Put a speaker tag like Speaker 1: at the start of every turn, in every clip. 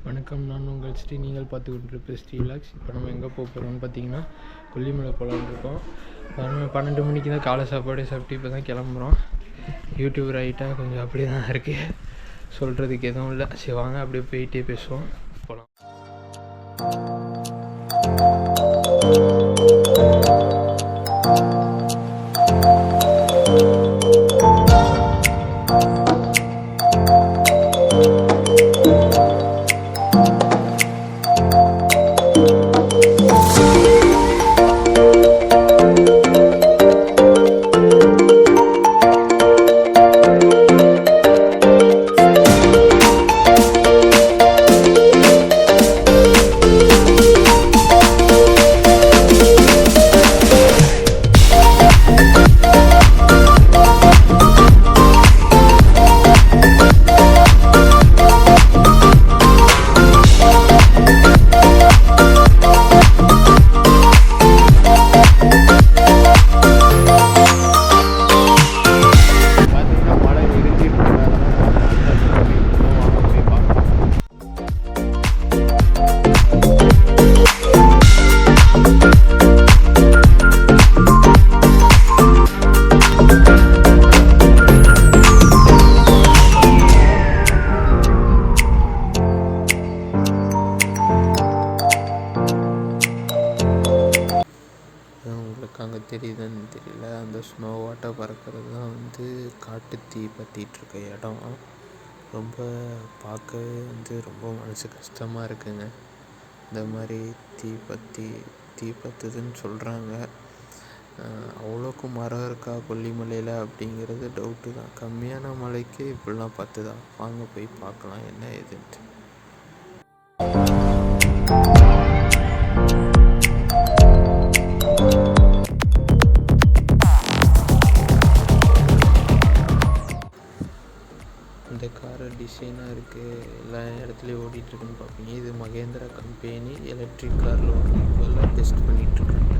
Speaker 1: வணக்கம், நான் உங்கள் ஸ்ரீ. நீங்கள் பார்த்து கொண்டிருப்ப ஸ்ரீ விலாக்ஸ். இப்போ நம்ம எங்கே போக போகிறோம்னு பார்த்தீங்கன்னா கொல்லிமலை போகலான்னு இருக்கோம். 12 மணிக்கு தான் காலை சாப்பாடு சாப்பிட்டு இப்போ தான் கிளம்புறோம். யூடியூப் ரைட்டாக கொஞ்சம் அப்படி தான் இருக்குது, சொல்கிறதுக்கு எதுவும் இல்லை. சரி வாங்க அப்படியே போயிட்டே பேசுவோம், போகலாம். அங்கே தெரியுதுன்னு தெரியல, அந்த ஸ்னோ வாட்டர் பறக்கிறது தான் காட்டு தீ பற்றிகிட்ருக்க இடம். ரொம்ப பார்க்கவே ரொம்ப மனசு கஷ்டமாக இருக்குங்க. இந்த மாதிரி தீ பற்றுதுன்னு சொல்கிறாங்க. அவ்வளோக்கும் மரம் இருக்கா கொல்லிமலையில் அப்படிங்கிறது டவுட்டு தான். கம்மியான மலைக்கு இப்படிலாம் பற்றுதா? வாங்க போய் பார்க்கலாம் என்ன ஏதுன்ட்டு. இந்த கார் டிசைனாக இருக்குது, எல்லா இடத்துலையும் ஓடிட்டுருக்குன்னு பார்ப்பீங்க. இது மகேந்திரா கம்பெனி எலக்ட்ரிக் காரில் இப்போல்லாம் டெஸ்ட் பண்ணிகிட்ருக்காங்க.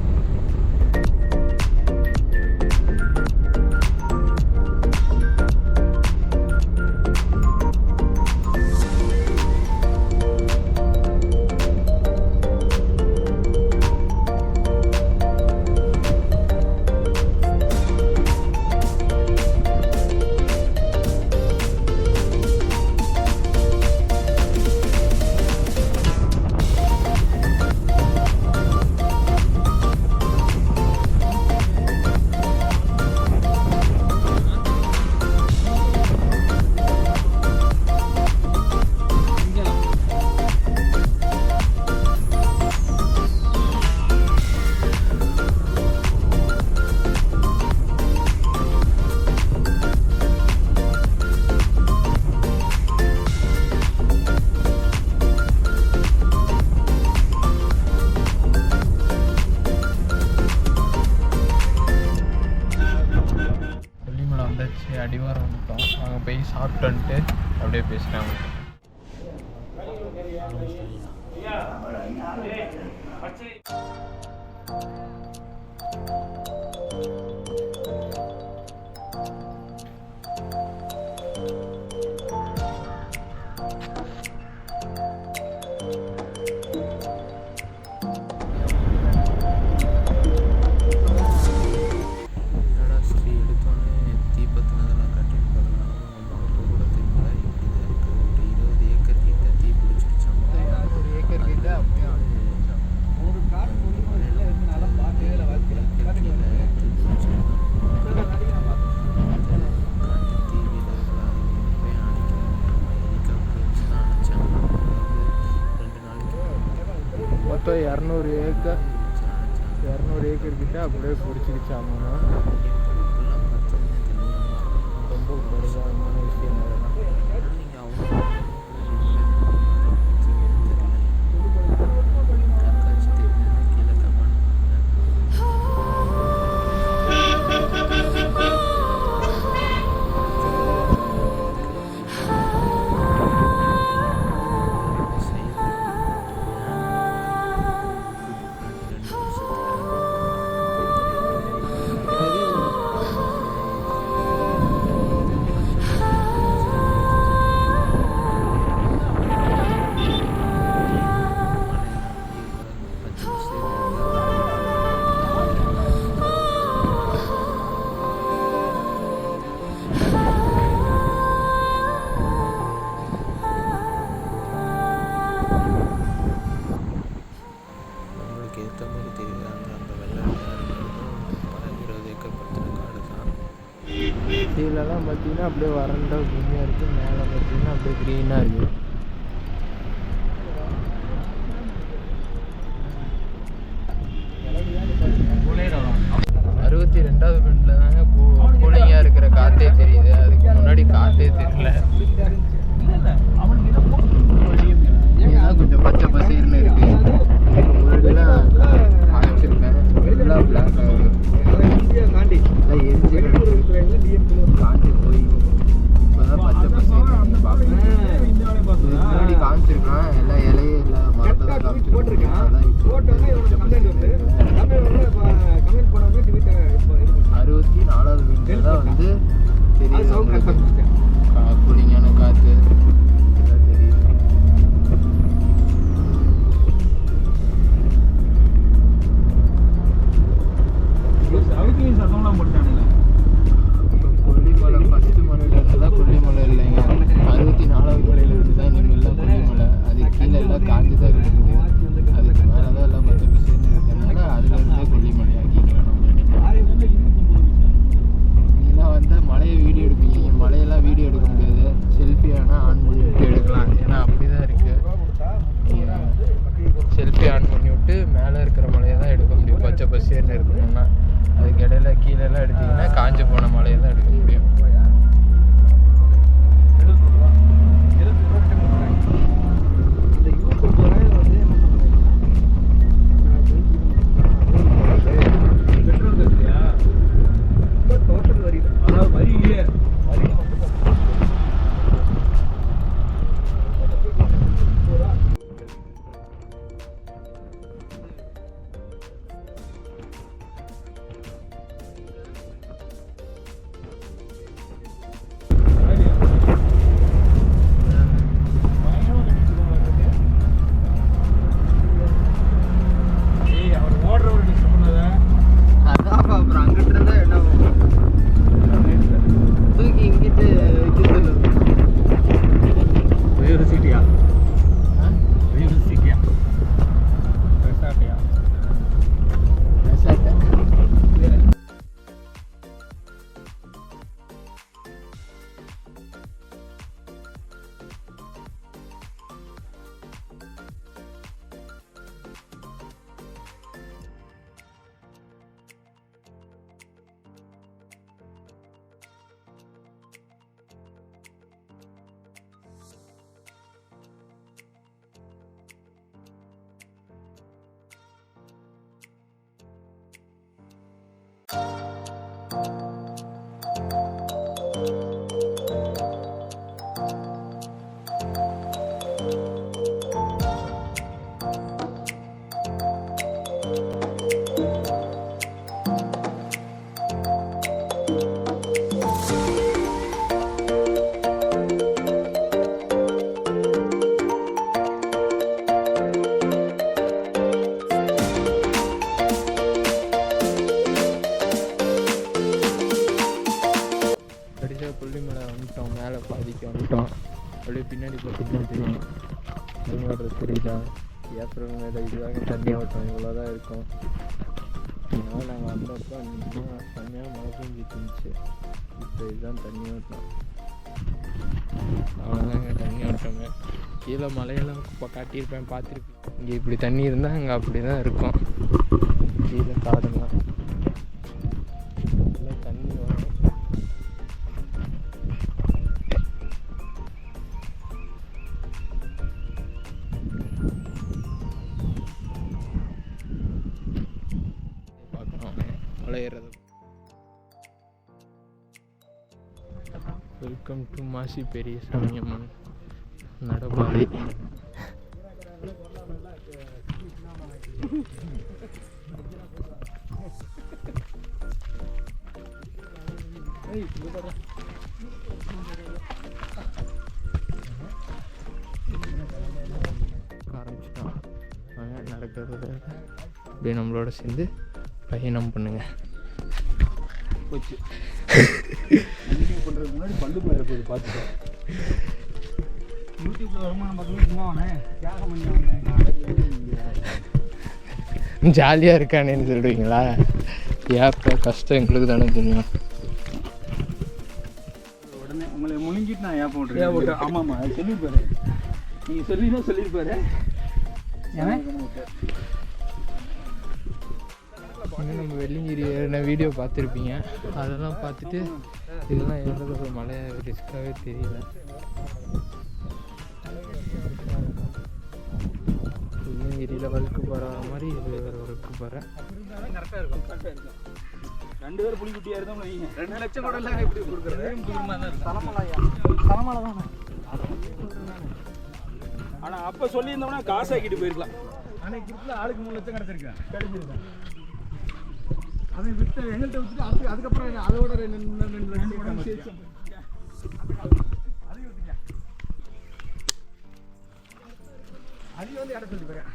Speaker 1: அடிவாரம் வந்துட்டோம். அங்கே போய் சாப்பிட்டு அப்படியே பேசுகிறாங்க. மொத்தம் 200 ஏக்கர் கிட்ட அப்படியே பிடிச்சிக்கிச்சாமா. ரொம்ப பரிதாபமான விஷயம் அதெல்லாம். பார்த்தீங்கன்னா அப்படியே வறண்ட பூமியாக இருக்குது, மேலே பார்த்தீங்கன்னா அப்படியே க்ரீனாக இருக்குது. அறுபத்தி ரெண்டாவது பெண்டில் தாங்க கூலிங்காக இருக்கிற காற்றே தெரியுது. அதுக்கு முன்னாடி காற்றே தெரியல. இதுதான் கொஞ்சம் பச்சை பசேர்னு இருக்குது. முன்னாடிலாம் காய்ச்சிருக்கேன், எல்லாம் பிளாக் ஆகும், எல்லாம் எரிஞ்சு காஞ்சி போய் இப்போதான் பச்சை பசேர்னு பார்க்கணும். முன்னாடி காமிச்சிருக்கான், எல்லாம் இலையே இல்லை, மரத்தை தான் காமிச்சிருக்கேன். அதான் இப்போ பச்சை பசேர்னு 64வது பெண்டில் தான் வந்து தெரியுது கூலிங்கான காற்று எல்லாம் தெரியுது. கொல்லிமலை ஃபஸ்ட்டு மலையில் இருந்ததான் கொல்லிமலை இல்லைங்க, 64வது மலையில் இருந்து தான் இனிமேல்லாம் கொல்லிமலை. அதுக்கு கீழே எல்லாம் காஞ்சி தான் இருக்குது. அதுக்கு மேலே தான் எல்லாம் பச்சை பசேர்னு இருக்கிறதுனால அதுலேருந்தே கொல்லிமலை ஆக்கிக்கலாம். நம்ம நீங்களாம் வந்தால் மலையை வீடியோ எடுப்பீங்க, இங்கே மலையெல்லாம் வீடியோ எடுக்க முடியாது. செல்ஃபி ஆனால் ஆன் பண்ணி விட்டு எடுக்கலாம், ஏன்னா அப்படி தான் இருக்குது. நீங்கள் செல்ஃபி ஆன் பண்ணி விட்டு மேலே இருக்கிற மலையை தான் எடுக்க முடியும். பச்சை பசேர்னு இருக்கணும்னா அதுக்கு இடையில கீழெல்லாம் எடுத்திங்கன்னா காஞ்சி போன மலையை தான் எடுக்க முடியும். கொல்லிமலை வந்துட்டோம், மேலே பாதிக்கு வந்துட்டோம். அப்படியே பின்னாடி பார்த்தீங்கன்னா தெரியும், கொல்லிமலை தெரியுதா? ஏப்ரல் மேலே இதுவாக தண்ணி ஓட்டம் இவ்வளோ தான் இருக்கும். அதனால் நாங்கள் வந்தப்போ இன்னும் செம்மையாக மழை பெஞ்சிட்டு இருந்துச்சு. இப்போ இதுதான் தண்ணி ஓட்டம், அவ்வளோதாங்க தண்ணி ஓட்டமே. கீழே மலையெல்லாம் இப்போ காட்டியிருப்பேன், பார்த்துருப்பேன். இங்கே இப்படி தண்ணி இருந்தால் அங்கே அப்படி தான் இருக்கும். கீழே காடுலாம் தண்ணி வரும். மலையேறது. வெல்கம் டு மாசி பெரியசாமி அம்மன் நடபாதை. ஆரம்பிச்சிட்டோம், நடக்கிறது அப்படியே நம்மளோட சேர்ந்து பயணம் பண்ணுங்க. போச்சு பண்ணுறதுக்கு முன்னாடி பல்லு மேலே போய் பார்த்துட்டேன். யூடியூப்ல வருமானம் பார்க்கணும், சும்மா ஜாலியாக இருக்கானேன்னு சொல்லுவீங்களா? ஏப்ப கஷ்டம் எங்களுக்கு தானே தெரியும்.
Speaker 2: சொல்லிட்டு நான் ஏன் போட்டுருக்கேன். ஆமாம்மா அது சொல்லியிருப்பாரு, நீங்கள் சொல்லினா சொல்லியிருப்பாரு. ஏன்னா
Speaker 1: இன்னும் நம்ம வெள்ளிங்கிரி ஏறின வீடியோ பார்த்துருப்பீங்க. அதெல்லாம் பார்த்துட்டு இதெல்லாம் ஏறது ஒரு மலை ரிஸ்க்காகவே தெரியல. வெள்ளிங்கிரியில் வழுக்கு போகிற மாதிரி இது ஒரு வழுக்கு போகிறேன்.
Speaker 2: கரெக்டாக இருக்கும், கரெக்டாக இருக்கும். 2 பேர் புலிக்குட்டியாக இருந்தாலும் வைங்க. 2 லட்சம் கூட இல்லை இப்படி கொடுக்குறது. தலைமலை தான். ஆனால் அப்போ சொல்லியிருந்தோம்னா காசு ஆக்கிட்டு போயிருக்கலாம். ஆனால் கிஃப்ட்டில் ஆளுக்கு 3 லட்சம் கிடைச்சிருக்கேன். அதை விட்டு எங்கள்கிட்ட விட்டுட்டு அதுக்கப்புறம் அதோட 2 லட்சம் சேர்த்து அதையும் விட்டுங்க. அதையும் வந்து இட சொல்லி போகிறேன்.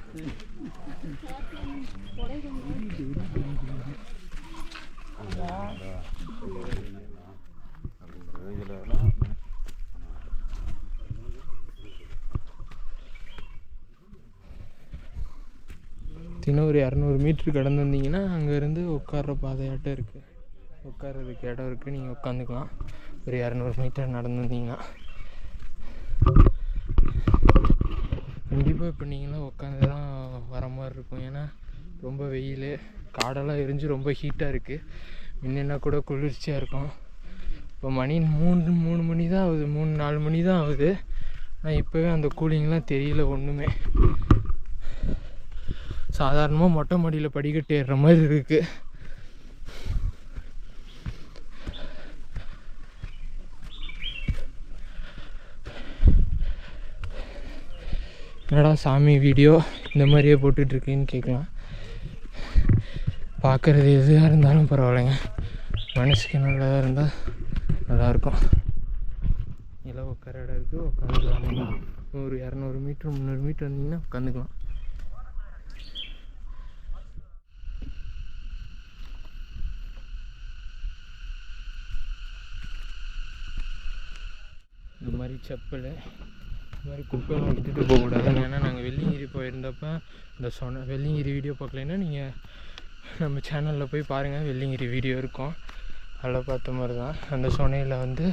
Speaker 1: இன்னும் ஒரு 200 மீட்ரு கடந்து வந்தீங்கன்னா அங்கேருந்து உட்கார்ற பாதையாட்டம் இருக்குது, உட்கார்றதுக்கு இடம் இருக்குது, நீங்கள் உட்காந்துக்கலாம். ஒரு 200 மீட்டர் நடந்து வந்தீங்கன்னா கண்டிப்பாக இப்போ நீங்களாம் உட்காந்து தான் வர மாதிரி இருக்கும். ஏன்னா ரொம்ப வெயில், காடெல்லாம் எரிஞ்சு ரொம்ப ஹீட்டாக இருக்குது. முன்னா கூட குளிர்ச்சியாக இருக்கும். இப்போ மணி 3 மணி தான் ஆகுது, 3-4 மணி தான் ஆகுது. ஆனால் இப்போவே அந்த கூலிங்லாம் தெரியல ஒன்றுமே. சாதாரணமாக மொட்டை மாடியில் படிக்கட்டு ஏறுற மாதிரி இருக்குது. என்னடா சாமி வீடியோ இந்த மாதிரியே போட்டுட்ருக்கேன்னு கேட்கலாம். பார்க்குறது எதுவாக இருந்தாலும் பரவாயில்லைங்க, மனசுக்கு நல்லதாக இருந்தால் நல்லாயிருக்கும். எல்லாம் உட்கார இடம் இருக்குது, உட்காந்துக்கலாம். ஒரு 200 மீட்ரு 300 மீட்ரு வந்தீங்கன்னா உட்காந்துக்கலாம். இந்த மாதிரி செப்பல், இந்த மாதிரி குப்பைலாம் விட்டுட்டு போகக்கூடாது. ஏன்னா நாங்கள் வெள்ளிங்கிரி போயிருந்தப்போ இந்த வெள்ளிங்கிரி வீடியோ பார்க்கலைன்னா நீங்கள் நம்ம சேனலில் போய் பாருங்கள், வெள்ளிங்கிரி வீடியோ இருக்கும். அதில் பார்த்த மாதிரி தான் அந்த சொனையில் வந்து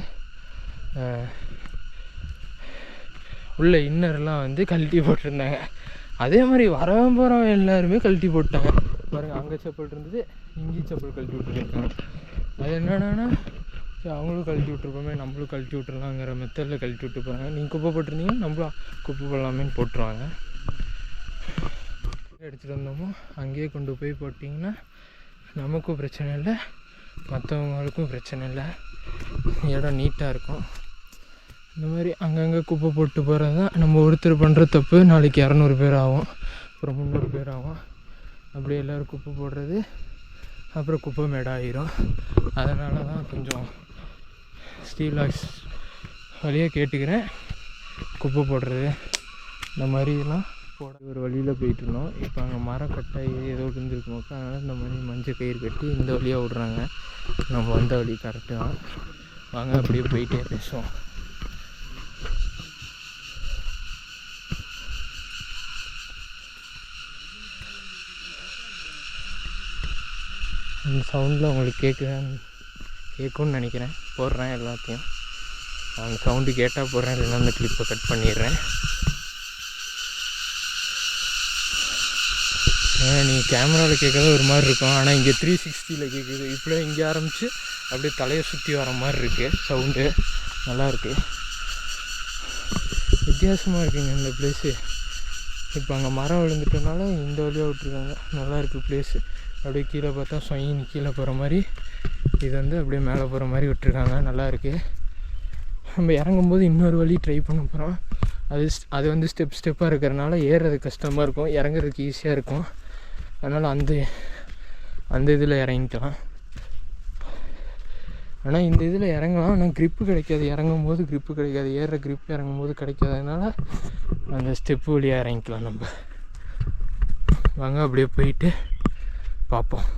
Speaker 1: உள்ள இன்னர்லாம் வந்து கழட்டி போட்டிருந்தாங்க. அதே மாதிரி வரவன் போகிறவன் எல்லாருமே கழட்டி போட்டாங்க பாருங்கள். அங்கே செப்பல் இருந்தது, இங்கேயும் செப்பல் கழட்டி விட்டுருக்காங்க. அது என்னென்னா அவங்களும் கழட்டி விட்ருப்போமே, நம்மளும் கழட்டி விட்டுருலாங்கிற மெத்தடில் கழட்டி விட்டு போகிறாங்க. நீங்கள் குப்பை போட்டிருந்தீங்கன்னா நம்மளும் குப்பை போடலாமேன்னு போட்டுருவாங்க. எடுத்துகிட்டு வந்தோமோ அங்கேயே கொண்டு போய் போட்டிங்கன்னா நமக்கும் பிரச்சனை இல்லை, மற்றவங்களுக்கும் பிரச்சனை இல்லை, இடம் நீட்டாக இருக்கும். இந்த மாதிரி அங்கங்கே குப்பை போட்டு போகிறது தான் நம்ம ஒருத்தர் பண்ணுற தப்பு. நாளைக்கு 200 பேர் ஆகும், அப்புறம் 300 பேர் ஆகும். அப்படியே எல்லோரும் குப்பை போடுறது அப்புறம் குப்பை மேடாயிரும். அதனால தான் கொஞ்சம் ஸ்டீலாக்ஸ் வழியாக கேட்டுக்கிறேன், குப்பை போடுறது இந்த மாதிரிலாம் போட. ஒரு வழியில் போயிட்டுருந்தோம். இப்போ அங்கே மரம் கட்டாயி ஏதோ இருந்துருக்கணும், அதனால் இந்த மாதிரி மஞ்சள் கயிறு கட்டி இந்த வழியாக விட்றாங்க. நம்ம வந்த வழி கரெக்டு தான். வாங்க அப்படியே போயிட்டே பேசுவோம். இந்த சவுண்டில் உங்களுக்கு கேட்கும்னு நினைக்கிறேன். போடுறேன் எல்லாத்தையும், அந்த சவுண்டு கேட்டால் போடுறேன், இல்லைன்னா அந்த கிளிப்பை கட் பண்ணிடுறேன். நீங்கள் கேமராவில் கேட்குறது ஒரு மாதிரி இருக்கும், ஆனால் இங்கே 360ல் கேட்குது. இப்படியே இங்கே ஆரம்பித்து அப்படியே தலையை சுற்றி வர மாதிரி இருக்குது சவுண்டு. நல்லாயிருக்கு, வித்தியாசமாக இருக்குங்க இந்த பிளேஸு. இப்போ அங்கே மரம் விழுந்துட்டனால இந்த வழியாக விட்ருக்காங்க. நல்லாயிருக்கு பிளேஸு. அப்படியே கீழே பார்த்தா சொயின்னு கீழே போகிற மாதிரி, இது வந்து அப்படியே மேலே போகிற மாதிரி விட்டுருக்காங்க. நல்லாயிருக்கு. நம்ம இறங்கும்போது இன்னொரு வழி ட்ரை பண்ண போகிறோம். அது வந்து ஸ்டெப்பாக இருக்கிறனால ஏறுறது கஷ்டமாக இருக்கும், இறங்குறதுக்கு ஈஸியாக இருக்கும். அதனால் அந்த இதில் இறங்கிக்கலாம். ஆனால் இந்த இதில் இறங்கலாம், ஆனால் க்ரிப்பு கிடைக்காது. இறங்கும்போது க்ரிப்பு கிடைக்காது, ஏறுற க்ரிப்பு இறங்கும்போது கிடைக்காதனால அந்த ஸ்டெப்பு வழியாக இறங்கிக்கலாம். நம்ம வாங்க அப்படியே போயிட்டு பார்ப்போம்.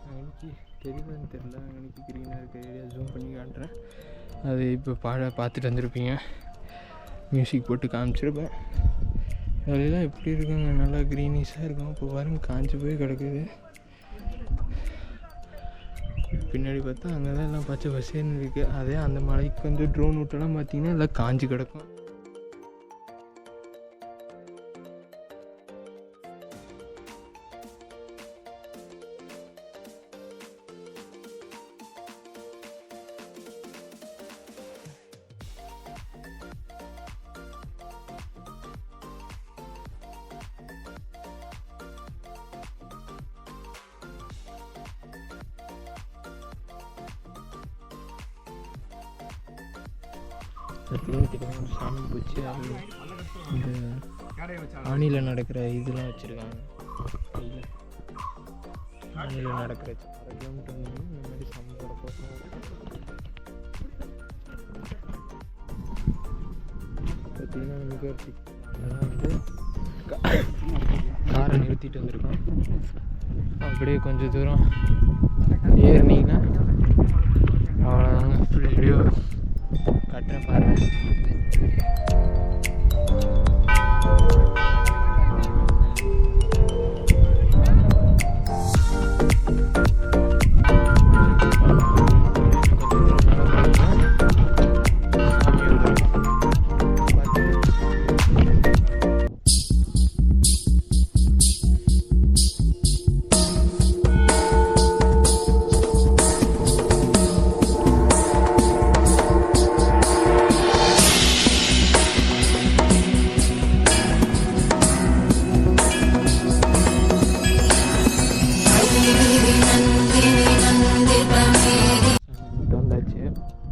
Speaker 1: அன்றைக்கி தெரியுதான்னு தெரில, அன்றைக்கி க்ரீனாக இருக்க ஏரியா ஜூம் பண்ணி காட்டுறேன். அது இப்போ பார்த்துட்டு வந்திருப்பீங்க, மியூசிக் போட்டு காமிச்சிருப்பேன். அதெல்லாம் எப்படி இருக்குங்க, நல்லா க்ரீனிஷாக இருக்கும். இப்போ பாருங்க காஞ்சி போய் கிடக்குது. பின்னாடி பார்த்தா அங்கெல்லாம் எல்லாம் பச்சை பசேன்னு இருக்குது. அதே அந்த மலைக்கு வந்து ட்ரோன் விட்டெல்லாம் பார்த்தீங்கன்னா எல்லாம் காஞ்சி கிடக்கும். ஒரு சாமி பூச்சி அது இந்த ஆணியில் நடக்கிற இதெல்லாம் வச்சுருக்காங்க. ஆணியில் நடக்கிற 6 கிலோமீட்டர் இந்த மாதிரி சாமியோட பக்கம் பார்த்தீங்கன்னா இங்கே அதெல்லாம் வந்து காரை நிறுத்திட்டு வந்திருக்கோம். அப்படியே கொஞ்சம் தூரம் ஏறினீங்கன்னா அவ்வளோதாங்க. ஃபுல் வீடியோ கட்டுறேன் பாருங்க.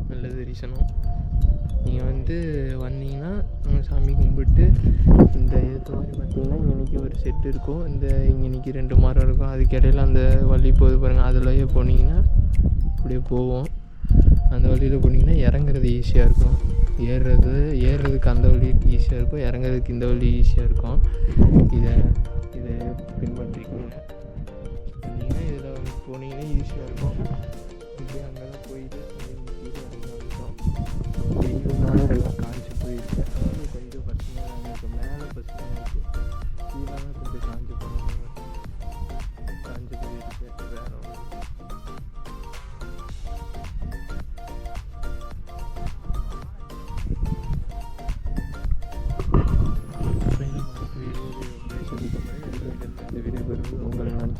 Speaker 1: நல்லது ரீசனும் நீங்கள் வந்து வந்தீங்கன்னா சாமி கும்பிட்டு இந்த ஏற்ற மாதிரி பார்த்தீங்கன்னா இன்றைக்கி ஒரு செட்டு இருக்கும். இந்த இன்றைக்கி 2 மரம் இருக்கும். அதுக்கு இடையில அந்த வழி போகுது பாருங்கள். அதிலேயே போனீங்கன்னா அப்படியே போவோம். அந்த வழியில் போனீங்கன்னா இறங்குறது ஈஸியாக இருக்கும். ஏறுறதுக்கு அந்த வழி ஈஸியாக இருக்கும், இறங்குறதுக்கு இந்த வழி ஈஸியாக இருக்கும். இதை பின்பற்றிக்கோங்க. போனீங்கன்னா இதில் போனீங்கன்னா ஈஸியாக இருக்கும். இப்படி அங்கே தான் போயிட்டு வெயில்னால எல்லாம் காஞ்சி போயிருக்கு. அதாவது கொஞ்சம் பசுமையாக இருக்குது, மேலே பசுமையாக இருக்குது, கீழே தான் கொஞ்சம் காஞ்சி போயிருக்கு. வேறு உங்கள் நான்